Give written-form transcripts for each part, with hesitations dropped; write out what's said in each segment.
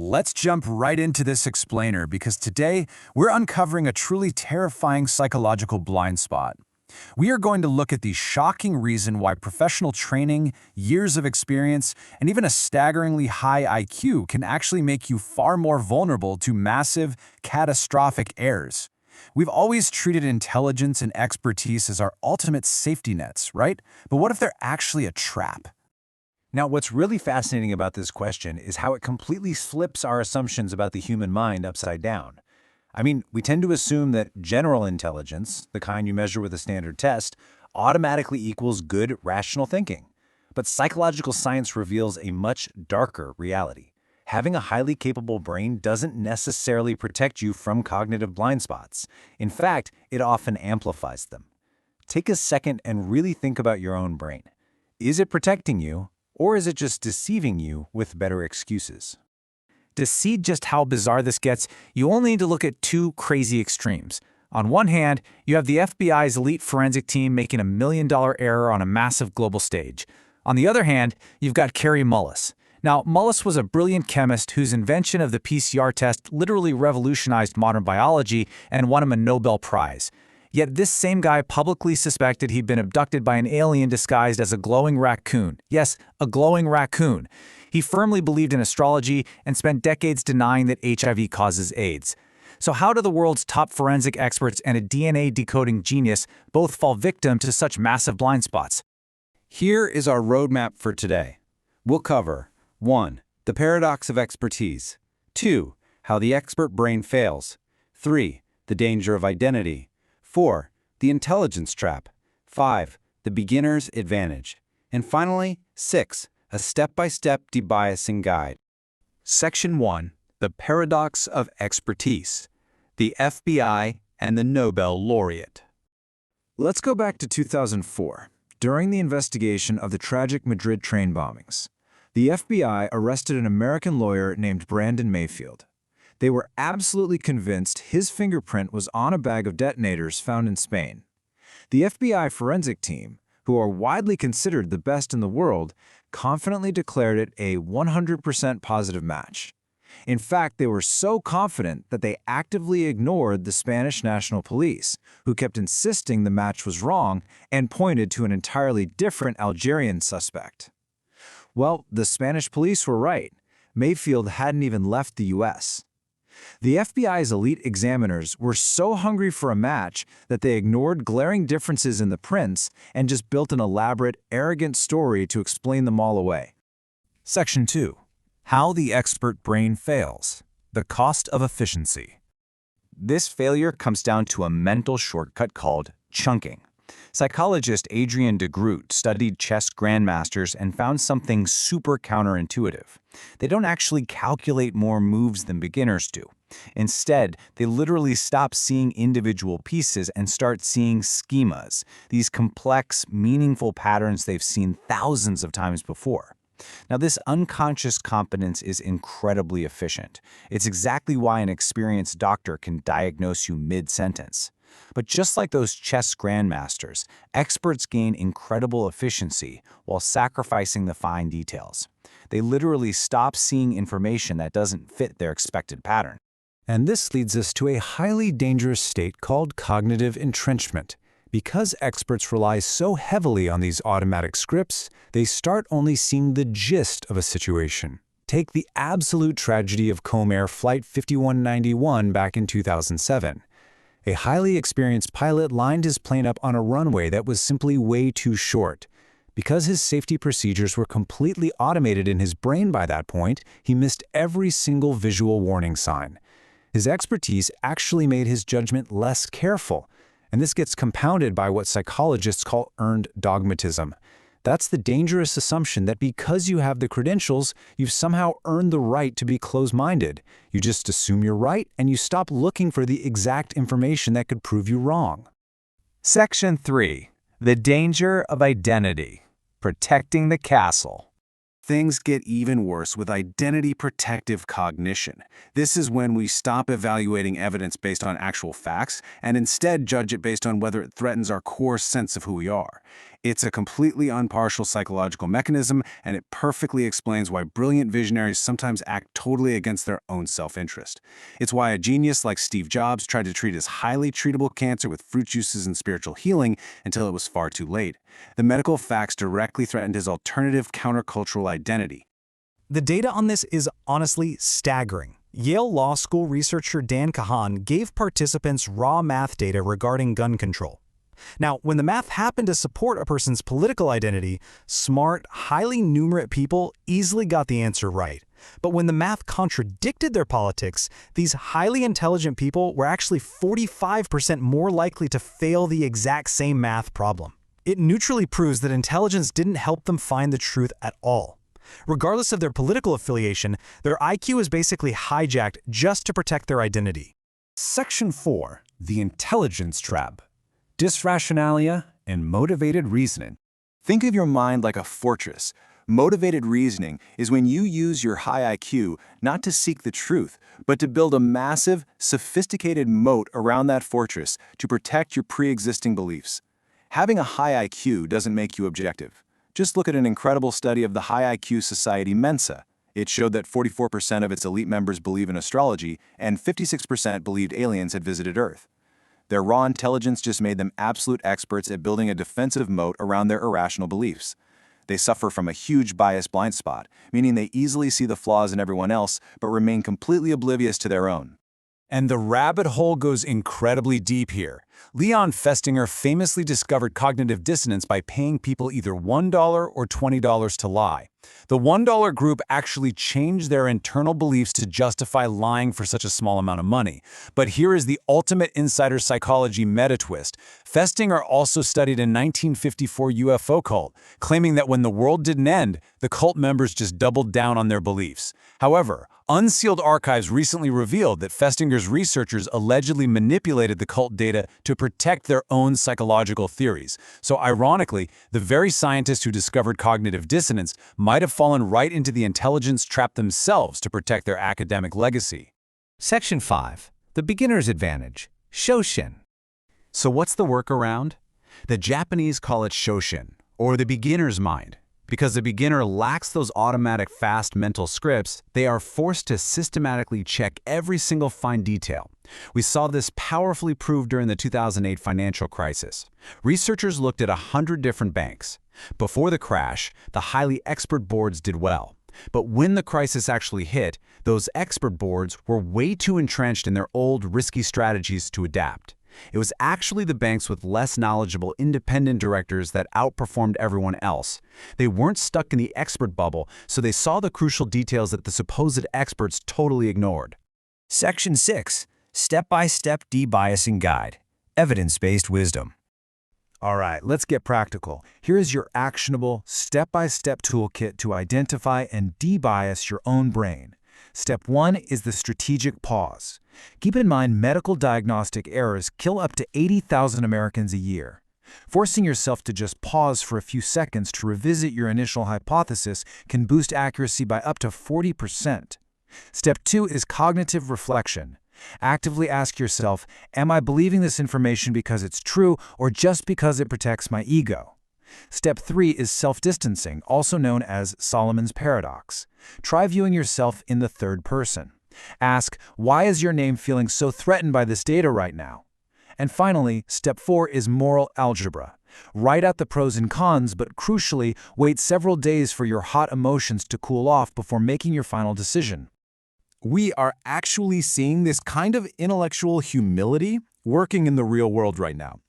Let's jump right into this explainer because today we're uncovering a truly terrifying psychological blind spot. We are going to look at the shocking reason why professional training, years of experience, and even a staggeringly high IQ can actually make you far more vulnerable to massive, catastrophic errors. We've always treated intelligence and expertise as our ultimate safety nets, right? But what if they're actually a trap? Now, what's really fascinating about this question is how it completely flips our assumptions about the human mind upside down. I mean, we tend to assume that general intelligence, the kind you measure with a standard test, automatically equals good, rational thinking. But psychological science reveals a much darker reality. Having a highly capable brain doesn't necessarily protect you from cognitive blind spots. In fact, it often amplifies them. Take a second and really think about your own brain. Is it protecting you? Or is it just deceiving you with better excuses? To see just how bizarre this gets, you only need to look at two crazy extremes. On one hand, you have the FBI's elite forensic team making a $1 million error on a massive global stage. On the other hand, you've got Kary Mullis. Now, Mullis was a brilliant chemist whose invention of the PCR test literally revolutionized modern biology and won him a Nobel Prize. Yet this same guy publicly suspected he'd been abducted by an alien disguised as a glowing raccoon. Yes, a glowing raccoon. He firmly believed in astrology and spent decades denying that HIV causes AIDS. So how do the world's top forensic experts and a DNA decoding genius both fall victim to such massive blind spots? Here is our roadmap for today. We'll cover 1. The paradox of expertise. 2. How the expert brain fails. 3. The danger of identity. 4. The intelligence trap. 5. The beginner's advantage. And finally, 6. A step-by-step debiasing guide. Section 1. The Paradox of Expertise. The FBI and the Nobel Laureate. Let's go back to 2004. During the investigation of the tragic Madrid train bombings, the FBI arrested an American lawyer named Brandon Mayfield. They were absolutely convinced his fingerprint was on a bag of detonators found in Spain. The FBI forensic team, who are widely considered the best in the world, confidently declared it a 100% positive match. In fact, they were so confident that they actively ignored the Spanish National Police, who kept insisting the match was wrong and pointed to an entirely different Algerian suspect. Well, the Spanish police were right. Mayfield hadn't even left the U.S. The FBI's elite examiners were so hungry for a match that they ignored glaring differences in the prints and just built an elaborate, arrogant story to explain them all away. Section 2. How the Expert Brain Fails. The Cost of Efficiency. This failure comes down to a mental shortcut called chunking. Psychologist Adrian de Groot studied chess grandmasters and found something super counterintuitive. They don't actually calculate more moves than beginners do. Instead, they literally stop seeing individual pieces and start seeing schemas, these complex, meaningful patterns they've seen thousands of times before. Now, this unconscious competence is incredibly efficient. It's exactly why an experienced doctor can diagnose you mid-sentence. But just like those chess grandmasters, experts gain incredible efficiency while sacrificing the fine details. They literally stop seeing information that doesn't fit their expected pattern. And this leads us to a highly dangerous state called cognitive entrenchment. Because experts rely so heavily on these automatic scripts, they start only seeing the gist of a situation. Take the absolute tragedy of Comair Flight 5191 back in 2007. A highly experienced pilot lined his plane up on a runway that was simply way too short. Because his safety procedures were completely automated in his brain by that point, he missed every single visual warning sign. His expertise actually made his judgment less careful, and this gets compounded by what psychologists call earned dogmatism. That's the dangerous assumption that because you have the credentials, you've somehow earned the right to be closed-minded. You just assume you're right, and you stop looking for the exact information that could prove you wrong. Section 3. The Danger of Identity. Protecting the Castle. Things get even worse with identity-protective cognition. This is when we stop evaluating evidence based on actual facts and instead judge it based on whether it threatens our core sense of who we are. It's a completely impartial psychological mechanism, and it perfectly explains why brilliant visionaries sometimes act totally against their own self-interest. It's why a genius like Steve Jobs tried to treat his highly treatable cancer with fruit juices and spiritual healing until it was far too late. The medical facts directly threatened his alternative countercultural identity. The data on this is honestly staggering. Yale Law School researcher Dan Kahan gave participants raw math data regarding gun control. Now, when the math happened to support a person's political identity, smart, highly numerate people easily got the answer right. But when the math contradicted their politics, these highly intelligent people were actually 45% more likely to fail the exact same math problem. It neutrally proves that intelligence didn't help them find the truth at all. Regardless of their political affiliation, their IQ is basically hijacked just to protect their identity. Section 4. The Intelligence Trap. Dysrationalia and Motivated Reasoning. Think of your mind like a fortress. Motivated reasoning is when you use your high IQ not to seek the truth, but to build a massive, sophisticated moat around that fortress to protect your pre-existing beliefs. Having a high IQ doesn't make you objective. Just look at an incredible study of the high IQ society Mensa. It showed that 44% of its elite members believe in astrology and 56% believed aliens had visited Earth. Their raw intelligence just made them absolute experts at building a defensive moat around their irrational beliefs. They suffer from a huge bias blind spot, meaning they easily see the flaws in everyone else but remain completely oblivious to their own. And the rabbit hole goes incredibly deep here. Leon Festinger famously discovered cognitive dissonance by paying people either $1 or $20 to lie. The $1 group actually changed their internal beliefs to justify lying for such a small amount of money. But here is the ultimate insider psychology meta-twist. Festinger also studied a 1954 UFO cult, claiming that when the world didn't end, the cult members just doubled down on their beliefs. However, unsealed archives recently revealed that Festinger's researchers allegedly manipulated the cult data to protect their own psychological theories. So ironically, the very scientists who discovered cognitive dissonance might have fallen right into the intelligence trap themselves to protect their academic legacy. Section 5. The Beginner's Advantage. Shoshin. So what's the workaround? The Japanese call it Shoshin, or the beginner's mind. Because the beginner lacks those automatic fast mental scripts, they are forced to systematically check every single fine detail. We saw this powerfully proved during the 2008 financial crisis. Researchers looked at 100 different banks. Before the crash, the highly expert boards did well. But when the crisis actually hit, those expert boards were way too entrenched in their old, risky strategies to adapt. It was actually the banks with less knowledgeable independent directors that outperformed everyone else. They weren't stuck in the expert bubble, so they saw the crucial details that the supposed experts totally ignored. Section 6. Step-by-step debiasing guide. Evidence-based wisdom. All right, let's get practical. Here is your actionable, step-by-step toolkit to identify and debias your own brain. Step 1 is the strategic pause. Keep in mind medical diagnostic errors kill up to 80,000 Americans a year. Forcing yourself to just pause for a few seconds to revisit your initial hypothesis can boost accuracy by up to 40%. Step 2 is cognitive reflection. Actively ask yourself, am I believing this information because it's true or just because it protects my ego? Step 3 is self-distancing, also known as Solomon's paradox. Try viewing yourself in the third person. Ask, why is your name feeling so threatened by this data right now? And finally, step 4 is moral algebra. Write out the pros and cons, but crucially, wait several days for your hot emotions to cool off before making your final decision. We are actually seeing this kind of intellectual humility working in the real world right now.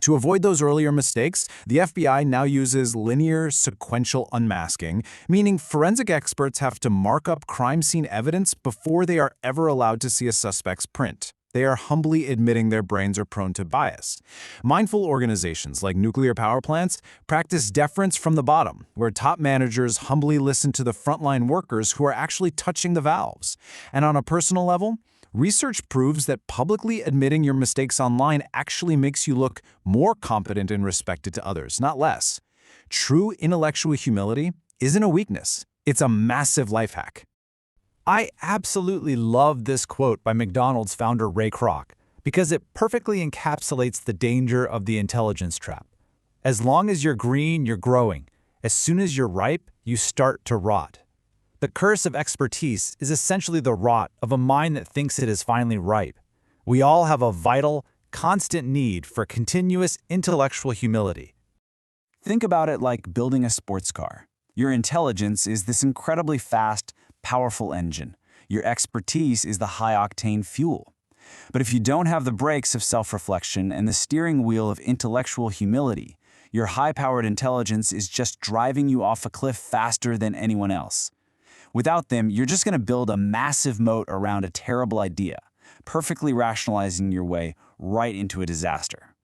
To avoid those earlier mistakes, the FBI now uses linear sequential unmasking, meaning forensic experts have to mark up crime scene evidence before they are ever allowed to see a suspect's print. They are humbly admitting their brains are prone to bias. Mindful organizations like nuclear power plants practice deference from the bottom, where top managers humbly listen to the frontline workers who are actually touching the valves. And on a personal level, research proves that publicly admitting your mistakes online actually makes you look more competent and respected to others, not less. True intellectual humility isn't a weakness. It's a massive life hack. I absolutely love this quote by McDonald's founder Ray Kroc because it perfectly encapsulates the danger of the intelligence trap. As long as you're green, you're growing. As soon as you're ripe, you start to rot. The curse of expertise is essentially the rot of a mind that thinks it is finally ripe. We all have a vital, constant need for continuous intellectual humility. Think about it like building a sports car. Your intelligence is this incredibly fast, powerful engine. Your expertise is the high-octane fuel. But if you don't have the brakes of self-reflection and the steering wheel of intellectual humility, your high-powered intelligence is just driving you off a cliff faster than anyone else. Without them, you're just going to build a massive moat around a terrible idea, perfectly rationalizing your way right into a disaster.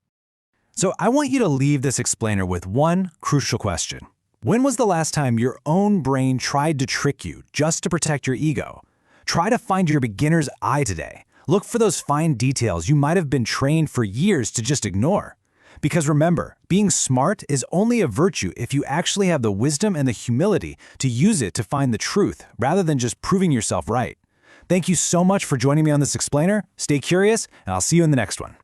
So I want you to leave this explainer with one crucial question. When was the last time your own brain tried to trick you just to protect your ego? Try to find your beginner's eye today. Look for those fine details you might have been trained for years to just ignore. Because remember, being smart is only a virtue if you actually have the wisdom and the humility to use it to find the truth rather than just proving yourself right. Thank you so much for joining me on this explainer. Stay curious, and I'll see you in the next one.